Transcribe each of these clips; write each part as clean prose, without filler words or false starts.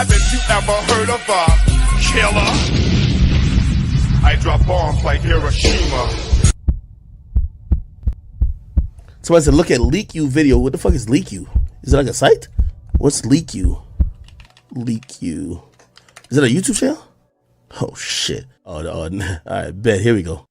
Haven't you ever heard of a killer? I drop bombs like Hiroshima. Somebody said, look at LeakYou video. What the fuck is LeakYou? Is it like a site? What's LeakYou? LeakYou. Is it a YouTube channel? Oh, shit. Oh, all right, bet. Here we go.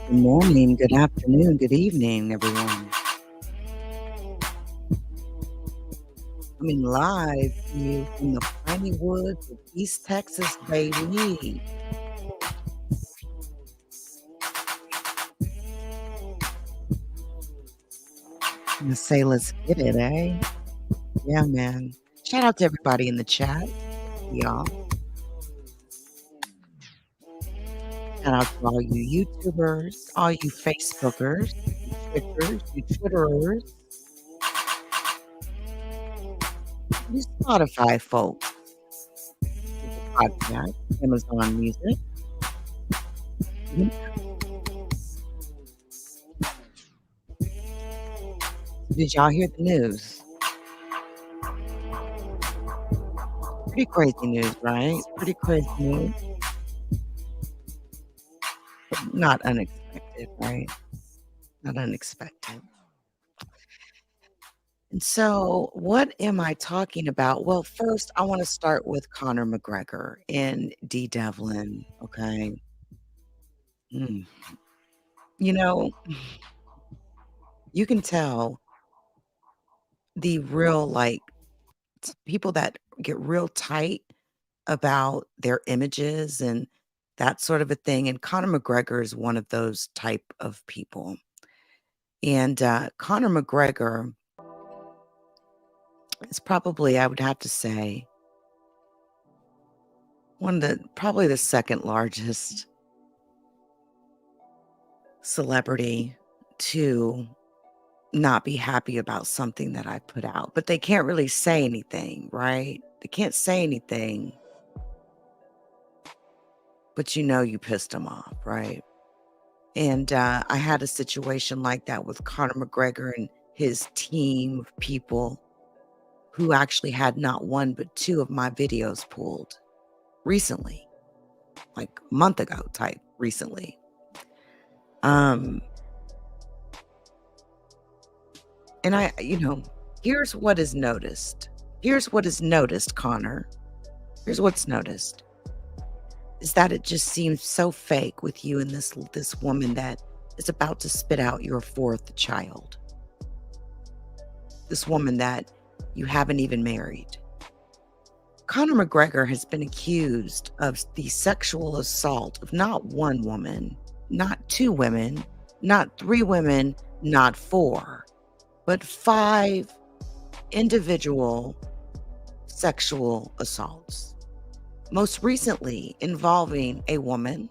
Good morning, good afternoon, good evening, everyone. Coming live to you from the piney woods of East Texas, baby. I'm gonna say, let's get it, eh? Yeah, man. Shout out to everybody in the chat, y'all. Shout out to all you YouTubers, all you Facebookers, you Twitterers, you Spotify folks, podcast, Amazon Music. Did y'all hear the news? Pretty crazy news, right? Pretty crazy news. But not unexpected, right? Not unexpected. And so, what am I talking about? Well, first, I want to start with Conor McGregor and Dee Devlin, okay? You know, you can tell the real, like, people that get real tight about their images and that sort of a thing. And Conor McGregor is one of those type of people. And Conor McGregor is probably, I would have to say, probably the second largest celebrity to not be happy about something that I put out. But they can't really say anything, right? They can't say anything. But you pissed them off, right? And I had a situation like that with Conor McGregor and his team of people who actually had not one but two of my videos pulled recently, like a month ago type recently. And here's what is noticed. Here's what is noticed, Conor. Here's what's noticed. Is that it just seems so fake with you and this woman that is about to spit out your fourth child. This woman that you haven't even married. Conor McGregor has been accused of the sexual assault of not one woman, not two women, not three women, not four, but 5 individual sexual assaults. Most recently involving a woman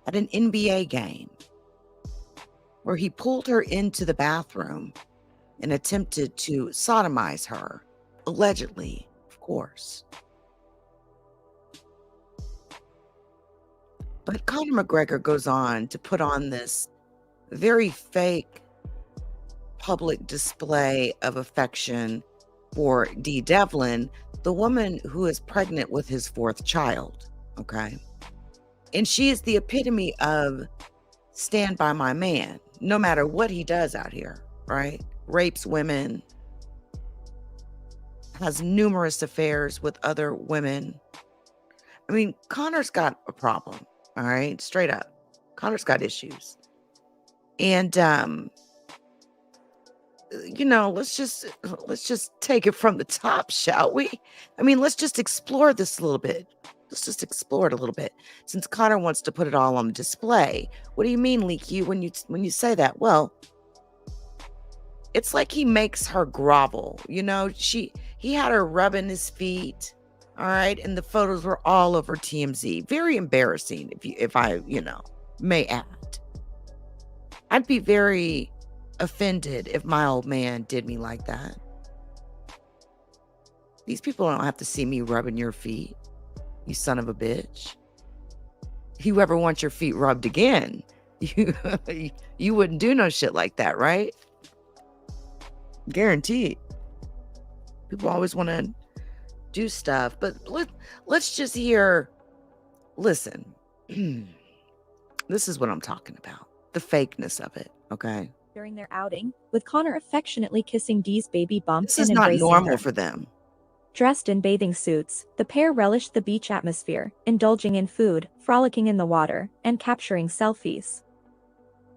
at an NBA game where he pulled her into the bathroom and attempted to sodomize her, allegedly, of course. But Conor McGregor goes on to put on this very fake public display of affection for Dee Devlin, the woman who is pregnant with his 4th child, okay? And she is the epitome of stand by my man, no matter what he does out here, right? Rapes women, has numerous affairs with other women. I mean, Conor's got a problem, all right? Straight up. Conor's got issues. And let's just take it from the top, shall we? I mean, let's just explore this a little bit. Let's just explore it a little bit. Since Conor wants to put it all on display. What do you mean, LeakYou, when you say that? Well, it's like he makes her grovel. He had her rubbing his feet. All right. And the photos were all over TMZ. Very embarrassing, if I may add. I'd be very offended if my old man did me like that. These people don't have to see me rubbing your feet, you son of a bitch. If you ever want your feet rubbed again, you wouldn't do no shit like that, right? Guaranteed. People always want to do stuff, but let's just hear. Listen, this is what I'm talking about. The fakeness of it, okay? During their outing, with Conor affectionately kissing Dee's baby bump This and is not embracing normal her. for them. Dressed in bathing suits, the pair relished the beach atmosphere, indulging in food, frolicking in the water, and capturing selfies.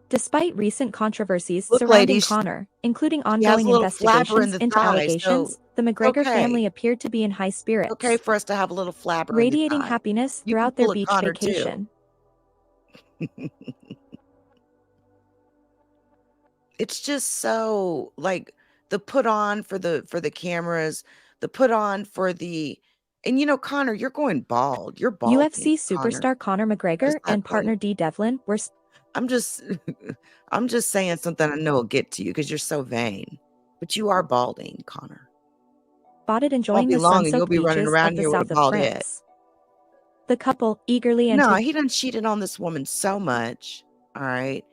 Despite recent controversies Look, surrounding ladies, Conor, including she has a ongoing little flabber in investigations the into thigh, allegations, so the McGregor okay. family appeared to be in high Okay spirits, for us to have a little flabber in the radiating thigh. happiness You can throughout their pull a beach Conor too. vacation. It's just so like the put on for the cameras, the put on for the, and Conor, you're going bald. You're balding, UFC Conor. superstar Conor McGregor Just and that partner thing. Dee Devlin were I'm just saying something I know will get to you because you're so vain. But you are balding, Conor. spotted Won't enjoying be the long and you'll sun-soaked be running beaches around of the here with a south of bald head. France. The couple eagerly No, anticipated he done cheated on this woman so much. All right.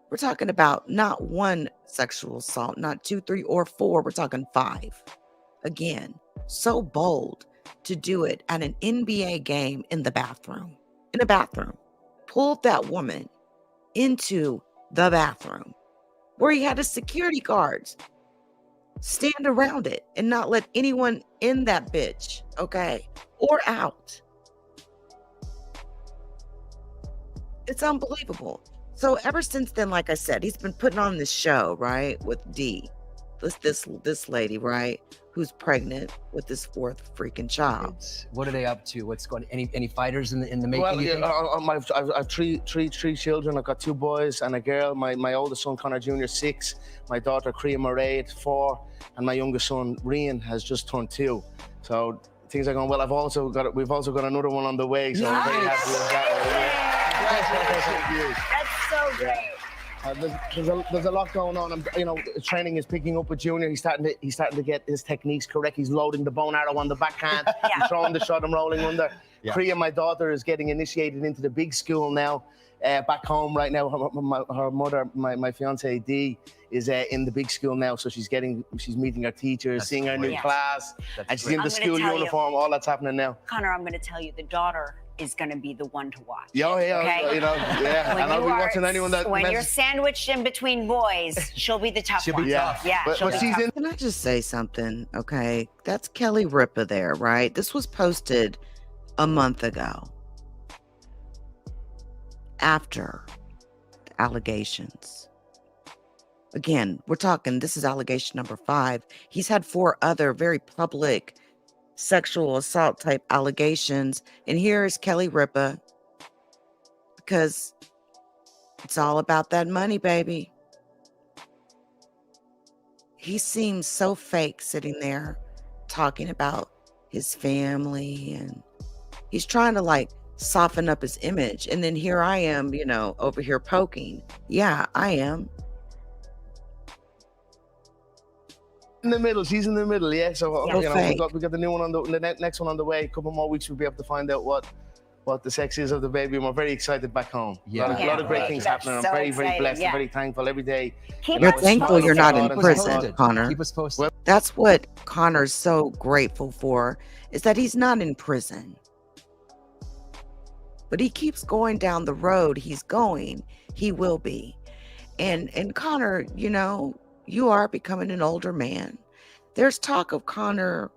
We're talking about not one sexual assault, not 2, 3, or 4. We're talking 5. Again, so bold to do it at an NBA game in the bathroom. In a bathroom. Pulled that woman into the bathroom where he had his security guards stand around it and not let anyone in that bitch, okay? Or out. It's unbelievable. So ever since then, like I said, he's been putting on this show, right, with Dee, this lady, right, who's pregnant with this 4th freaking child. What are they up to? What's going? Any fighters in the making? Well, you yeah, think? I've three children. I've got 2 boys and a girl. My oldest son, Connor Jr., 6. My daughter, Kriya Murray, 4. And my youngest son, Rian, has just turned 2. So things are going well. We've also got another one on the way. So I'm very happy with that. Congratulations. That's so great. There's a lot going on. Training is picking up with Junior. He's starting to get his techniques correct. He's loading the bone arrow on the backhand. He's throwing the shot and rolling under. Yeah. Kriya, my daughter, is getting initiated into the big school now. Back home right now, her mother, my fiance Dee, is in the big school now. So she's meeting her teachers, seeing her new great. class, and she's in I'm the gonna school tell you. uniform. All that's happening now. Connor, I'm going to tell you, the daughter is going to be the one to watch. Yeah, Okay? yeah. When And I'll you be are- watching anyone that when you're messes. sandwiched in between boys, she'll be the tough She'll one. be tough. Yeah, But she'll be she's tough. in. Can I just say something? Okay. That's Kelly Ripa there, right? This was posted a month ago after the allegations. Again, we're talking, this is allegation number 5. He's had 4 other very public sexual assault type allegations. And here is Kelly Ripa, because it's all about that money, baby. He seems so fake sitting there talking about his family, and he's trying to like soften up his image. And then here I am, you know, over here poking. Yeah, I am. In the middle, she's in the middle, yeah. So Yeah. you know, Fake. we got the new one on the next one on the way. A couple more weeks, we'll be able to find out what the sex is of the baby, and we're very excited back home. Yeah. A lot of great things That's happening. I'm so very, very exciting, blessed yeah. and very thankful every day. Keep You're us thankful posted. you're not in Keep us prison, posted. Connor. Keep us posted. That's what Connor's so grateful for, is that he's not in prison. But he keeps going down the road he's going. He will be. And Connor, you know, you are becoming an older man. There's talk of Connor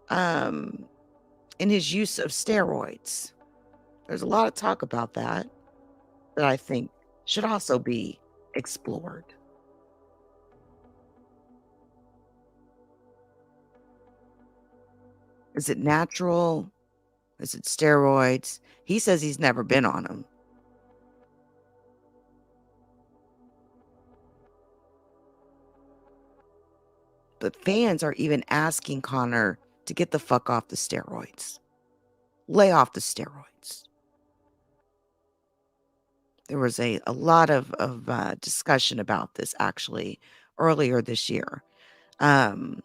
in his use of steroids. There's a lot of talk about that I think should also be explored. Is it natural? Is it steroids? He says he's never been on them. But fans are even asking Connor to get the fuck off the steroids. Lay off the steroids. There was a lot of discussion about this actually earlier this year. Matter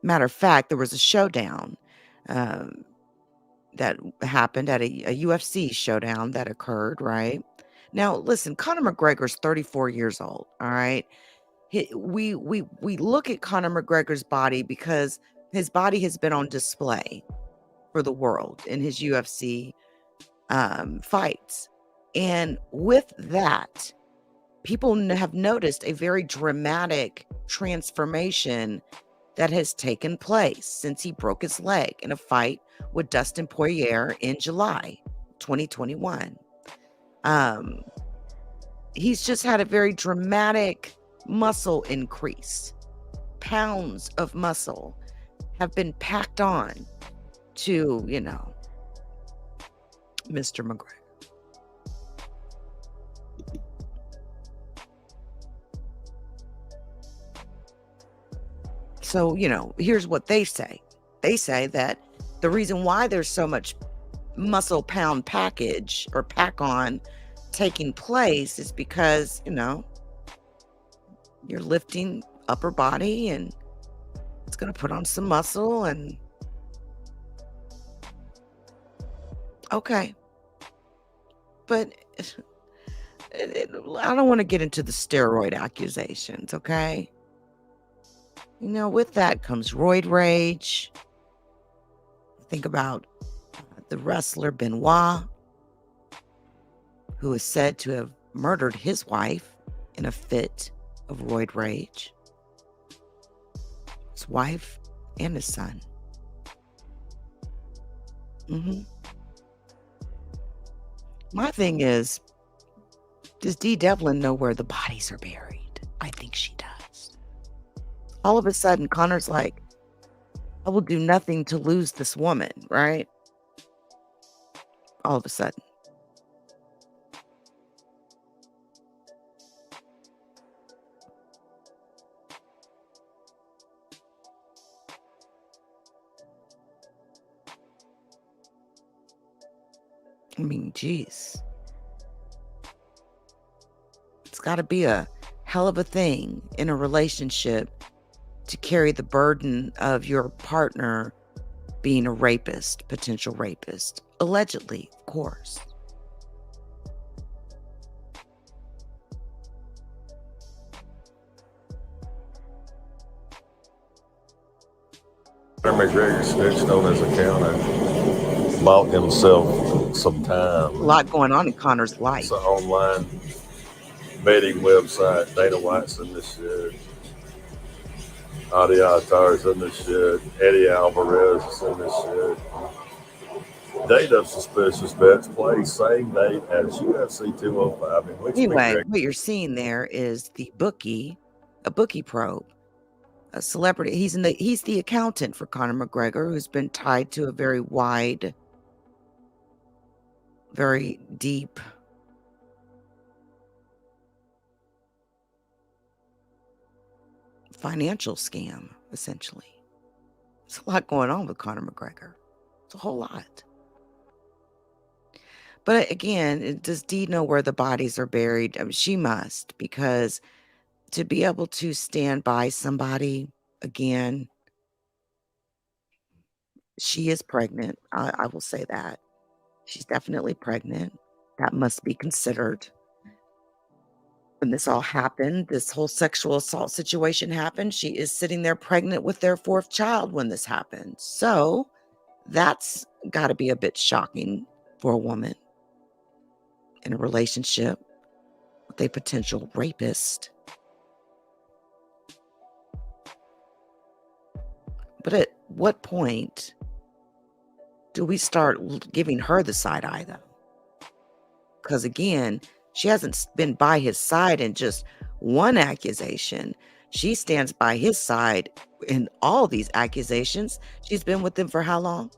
of fact, there was a showdown that happened at a UFC showdown that occurred, right? Now, listen, Conor McGregor's 34 years old, all right? We look at Conor McGregor's body because his body has been on display for the world in his UFC fights. And with that, people have noticed a very dramatic transformation that has taken place since he broke his leg in a fight with Dustin Poirier in July 2021. He's just had a very dramatic muscle increase. Pounds of muscle have been packed on to, you know, Mr. McGregor. So, you know, here's what they say. They say that the reason why there's so much muscle pound package or pack on taking place is because, you know, you're lifting upper body and it's going to put on some muscle and okay. But I don't want to get into the steroid accusations, okay? You know, with that comes roid rage. Think about the wrestler Benoit, who is said to have murdered his wife in a fit of roid rage. His wife and his son. My thing is, does Dee Devlin know where the bodies are buried? I think she does. All of a sudden, Connor's like, I will do nothing to lose this woman, right? All of a sudden. I mean, geez. It's got to be a hell of a thing in a relationship to carry the burden of your partner being a rapist, potential rapist. Allegedly, of course. Conor McGregor snitched on his account and bought himself some time. A lot going on in Connor's life. It's an online betting website. Dana White's in this shit. Adi Attar's in this shit. Eddie Alvarez is in this shit. Date of suspicious bets play same date as UFC 205. In which Anyway, McGregor what you're seeing there is the bookie, a bookie probe, a celebrity. He's the accountant for Conor McGregor, who's been tied to a very wide, very deep financial scam, essentially. There's a lot going on with Conor McGregor. It's a whole lot. But again, does Dee know where the bodies are buried? I mean, she must, because to be able to stand by somebody, again, she is pregnant. I will say that. She's definitely pregnant. That must be considered. When this all happened, this whole sexual assault situation happened, she is sitting there pregnant with their 4th child when this happened. So that's got to be a bit shocking for a woman in a relationship with a potential rapist. But at what point do we start giving her the side eye, though? Because again, she hasn't been by his side in just one accusation. She stands by his side in all these accusations. She's been with him for how long?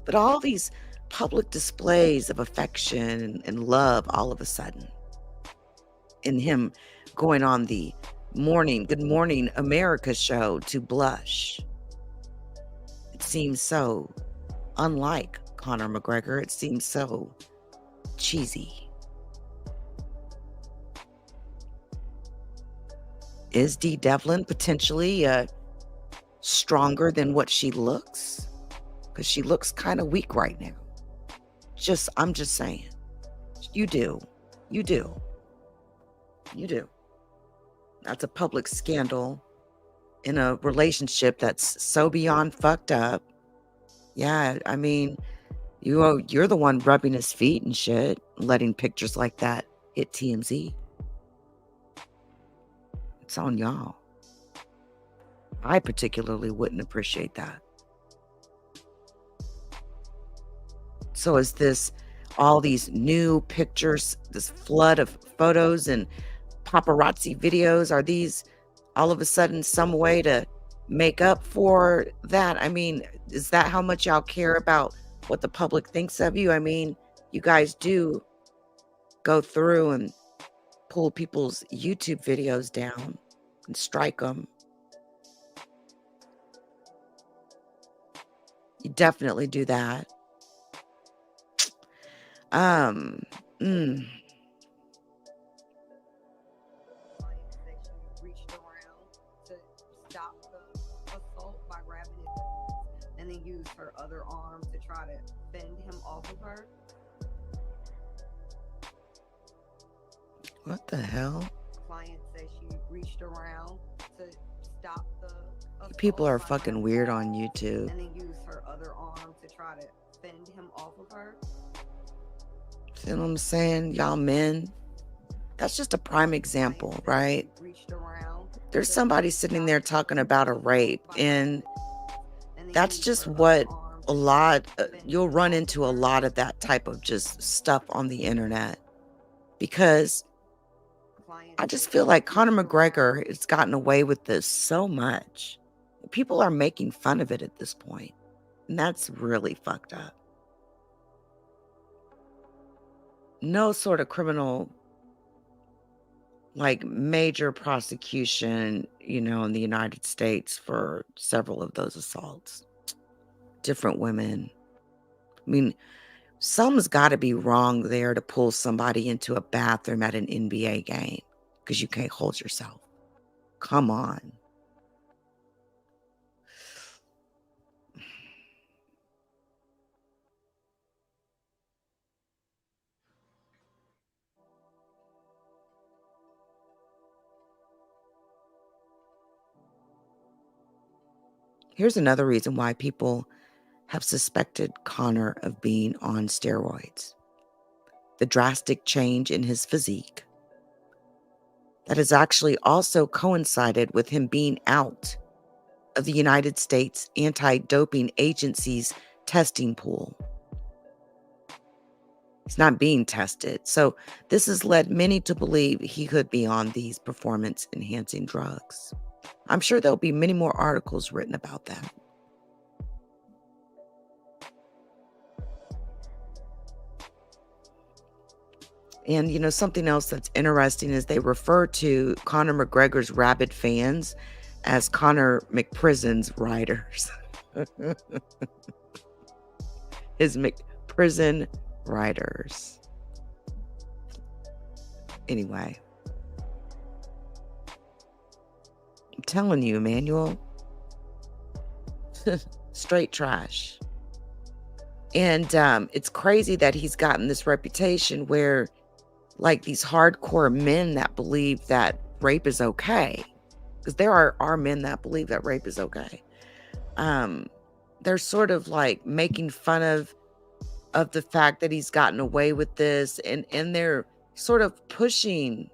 But all these public displays of affection and love all of a sudden, and him going on the Good Morning America show to blush. It seems so unlike Conor McGregor. It seems so cheesy. Is Dee Devlin potentially stronger than what she looks? Because she looks kind of weak right now. I'm just saying. You do. That's a public scandal in a relationship that's so beyond fucked up. Yeah, I mean, you're the one rubbing his feet and shit, letting pictures like that hit TMZ. It's on y'all. I particularly wouldn't appreciate that. So is this all these new pictures, this flood of photos and paparazzi videos, are these all of a sudden some way to make up for that? I mean, is that how much y'all care about what the public thinks of you? I mean, you guys do go through and pull people's YouTube videos down and strike them. You definitely do that. Reached around to stop the assault by grabbing it and then used her other arm to try to fend him off of her. What the hell? Client says she reached around to stop the assault People are by fucking grabbing weird it on YouTube. and then used her other arm to try to fend him off of her. See what I'm saying? Y'all men. That's just a prime example, right? There's somebody sitting there talking about a rape, and that's just what you'll run into a lot of that type of just stuff on the internet. Because I just feel like Conor McGregor has gotten away with this so much. People are making fun of it at this point, and that's really fucked up. No sort of criminal, like major prosecution, in the United States for several of those assaults. Different women. I mean, something's got to be wrong there to pull somebody into a bathroom at an NBA game because you can't hold yourself. Come on. Here's another reason why people have suspected Conor of being on steroids. The drastic change in his physique. That has actually also coincided with him being out of the United States Anti-Doping Agency's testing pool. He's not being tested. So this has led many to believe he could be on these performance-enhancing drugs. I'm sure there'll be many more articles written about that. And, you know, something else that's interesting is they refer to Conor McGregor's rabid fans as Conor McPrison's riders. His McPrison riders. Anyway. I'm telling you, Emmanuel. Straight trash. And it's crazy that he's gotten this reputation where, like, these hardcore men that believe that rape is okay, because there are men that believe that rape is okay. They're sort of like making fun of the fact that he's gotten away with this, and they're sort of pushing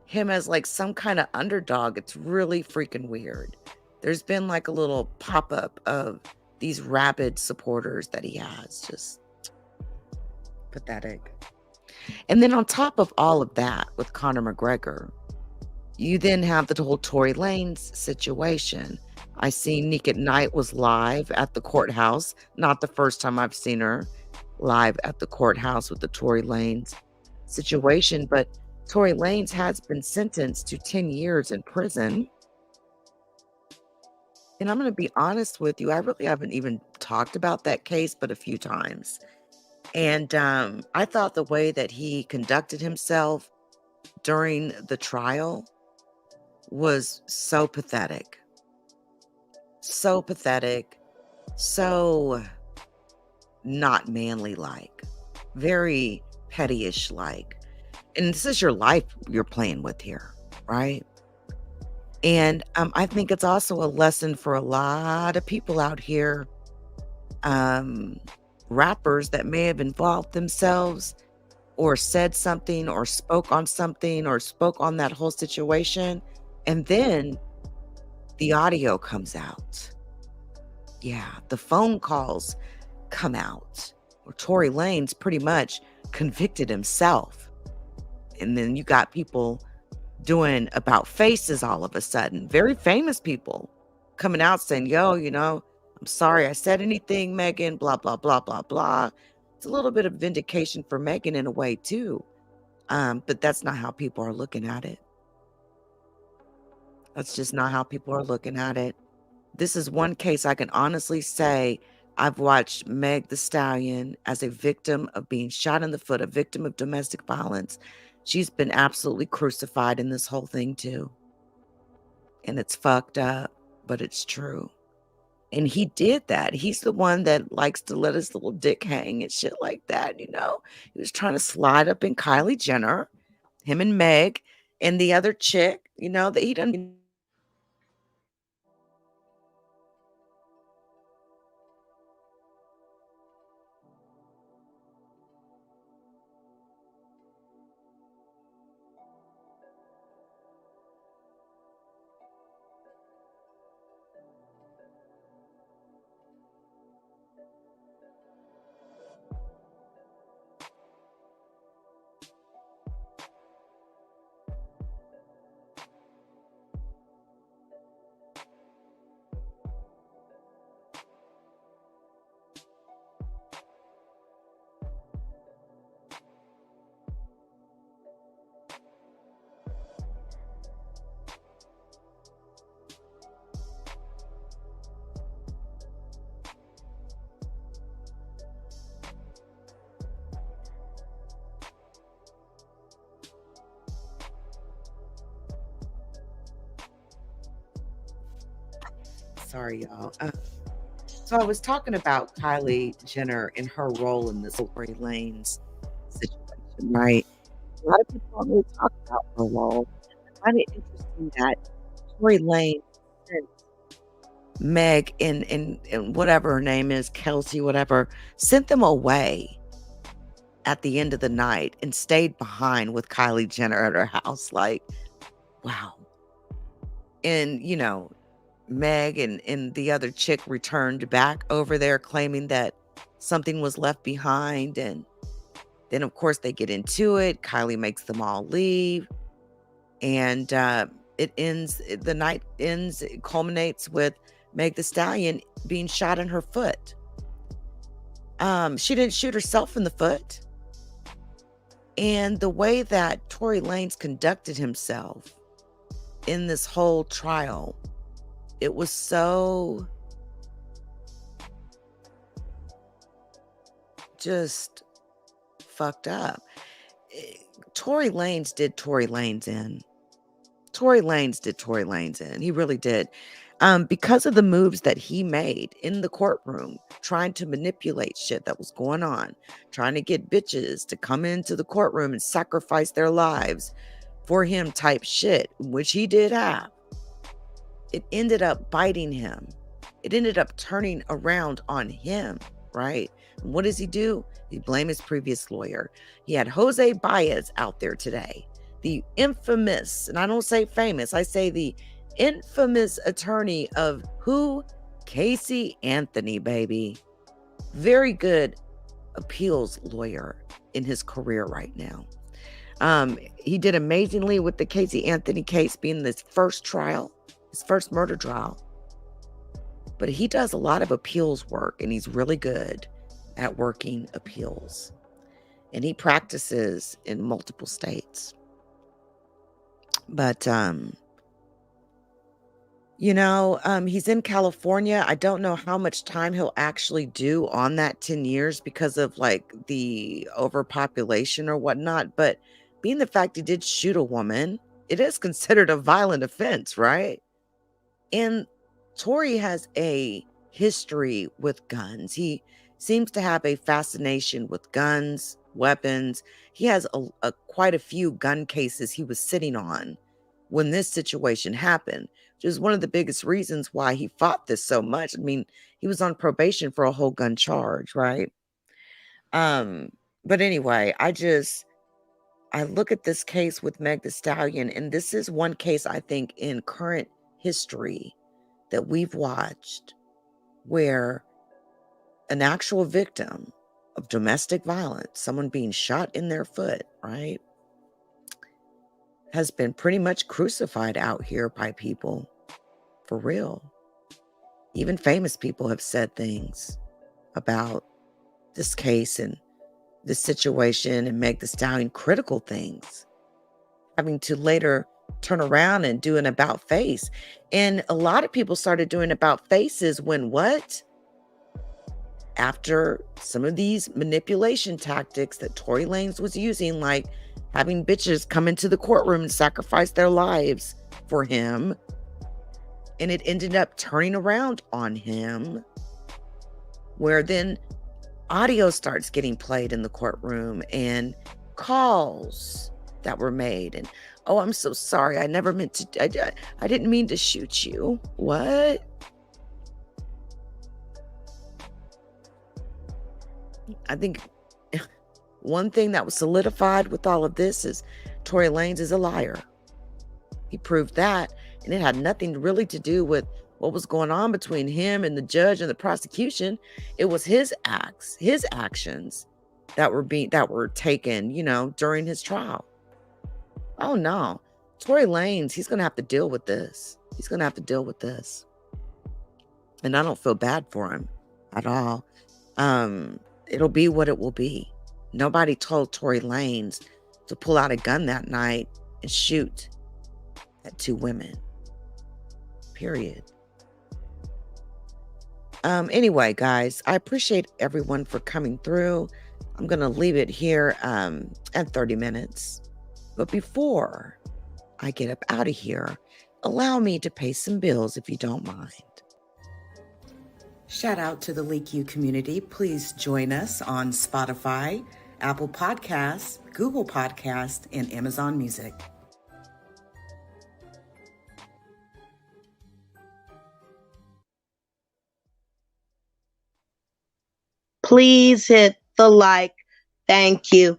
him as like some kind of underdog. It's really freaking weird. There's been like a little pop-up of these rabid supporters that he has. Just pathetic. And then on top of all of that with Conor McGregor, you then have the whole Tory Lanez situation. I see Nick at Night was live at the courthouse. Not the first time I've seen her live at the courthouse with the Tory Lanez situation, but Tory Lanez has been sentenced to 10 years in prison. And I'm going to be honest with you, I really haven't even talked about that case but a few times. And I thought the way that he conducted himself during the trial was so pathetic. So pathetic. So not manly-like. Very pettyish-like. And this is your life you're playing with here, right? And I think it's also a lesson for a lot of people out here, rappers that may have involved themselves or said something or spoke on something or spoke on that whole situation, and then the audio comes out. Yeah, the phone calls come out where Tory Lanez pretty much convicted himself. And then you got people doing about faces all of a sudden. Very famous people coming out saying, yo, you know, I'm sorry I said anything, Megan, blah, blah, blah, blah, blah. It's a little bit of vindication for Megan in a way, too. But that's not how people are looking at it. That's just not how people are looking at it. This is one case I can honestly say I've watched Meg The Stallion as a victim of being shot in the foot, a victim of domestic violence. She's been absolutely crucified in this whole thing, too. And it's fucked up, but it's true. And he did that. He's the one that likes to let his little dick hang and shit like that, you know? He was trying to slide up in Kylie Jenner, him and Meg, and the other chick, you know, that he doesn't. Sorry, y'all. So I was talking about Kylie Jenner and her role in this Tory Lanez situation, right? A lot of people don't really talk about her role. I find it interesting that Tory Lanez sent Meg and whatever her name is, Kelsey, whatever, sent them away at the end of the night and stayed behind with Kylie Jenner at her house. Like, wow. And, you know, Meg and the other chick returned back over there claiming that something was left behind. And then, of course, they get into it. Kylie makes them all leave. And it culminates with Meg The Stallion being shot in her foot. She didn't shoot herself in the foot. And the way that Tory Lanez conducted himself in this whole trial, it was so just fucked up. Tory Lanez did Tory Lanez in. Tory Lanez did Tory Lanez in. He really did. Because of the moves that he made in the courtroom, trying to manipulate shit that was going on, trying to get bitches to come into the courtroom and sacrifice their lives for him type shit, which he did have. It ended up biting him. It ended up turning around on him, right? And what does he do? He blamed his previous lawyer. He had Jose Baez out there today, the infamous, and I don't say famous, I say the infamous attorney of who? Casey Anthony, baby. Very good appeals lawyer in his career right now. He did amazingly with the Casey Anthony case being this first trial, his first murder trial. But he does a lot of appeals work, and he's really good at working appeals. And he practices in multiple states. But, he's in California. I don't know how much time he'll actually do on that 10 years because of like the overpopulation or whatnot. But being the fact he did shoot a woman, it is considered a violent offense, right? And Tory has a history with guns. He seems to have a fascination with guns, weapons. He has quite a few gun cases he was sitting on when this situation happened, which is one of the biggest reasons why he fought this so much. I mean, he was on probation for a whole gun charge, right? But anyway, I look at this case with Meg The Stallion, and this is one case I think in current history that we've watched where an actual victim of domestic violence, someone being shot in their foot, right, has been pretty much crucified out here by people. For real. Even famous people have said things about this case and this situation and Meg The Stallion, critical things, having to later turn around and do an about face. And a lot of people started doing about faces when what? After some of these manipulation tactics that Tory Lanez was using, like having bitches come into the courtroom and sacrifice their lives for him. And it ended up turning around on him, where then audio starts getting played in the courtroom and calls that were made. And, oh, I'm so sorry. I never meant to, I didn't mean to shoot you. What? I think one thing that was solidified with all of this is Tory Lanez is a liar. He proved that, and it had nothing really to do with what was going on between him and the judge and the prosecution. It was his acts, his actions that were taken, during his trial. Oh no, Tory Lanez, he's gonna have to deal with this. He's gonna have to deal with this, and I don't feel bad for him at all. It'll be what it will be. Nobody told Tory Lanez to pull out a gun that night and shoot at two women. Period. Anyway, guys, I appreciate everyone for coming through. I'm going to leave it here at 30 minutes. But before I get up out of here, allow me to pay some bills if you don't mind. Shout out to the LeakYou community. Please join us on Spotify, Apple Podcasts, Google Podcasts, and Amazon Music. Please hit the like. Thank you.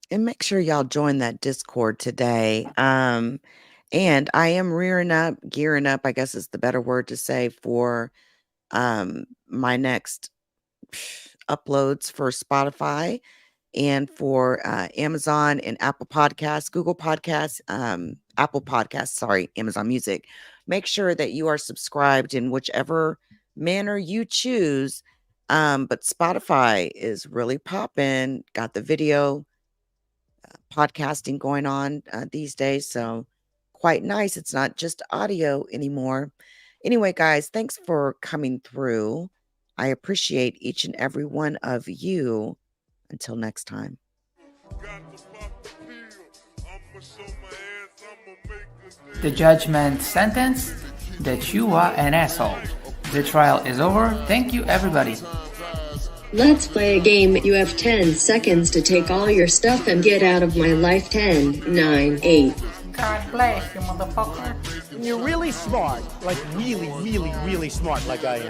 And make sure y'all join that Discord today. And I am gearing up, I guess is the better word to say, for my next uploads for Spotify and for Amazon and Apple Podcasts, Google Podcasts, Apple Podcasts, sorry, Amazon Music. Make sure that you are subscribed in whichever manner you choose. But Spotify is really popping, got the video podcasting going on these days. So quite nice. It's not just audio anymore. Anyway, guys, thanks for coming through. I appreciate each and every one of you. Until next time. The judgment sentence that you are an asshole. The trial is over. Thank you, everybody. Let's play a game. You have 10 seconds to take all your stuff and get out of my life. 10, 9, 8. God bless you, motherfucker. You're really smart. Like really, really, really smart like I am.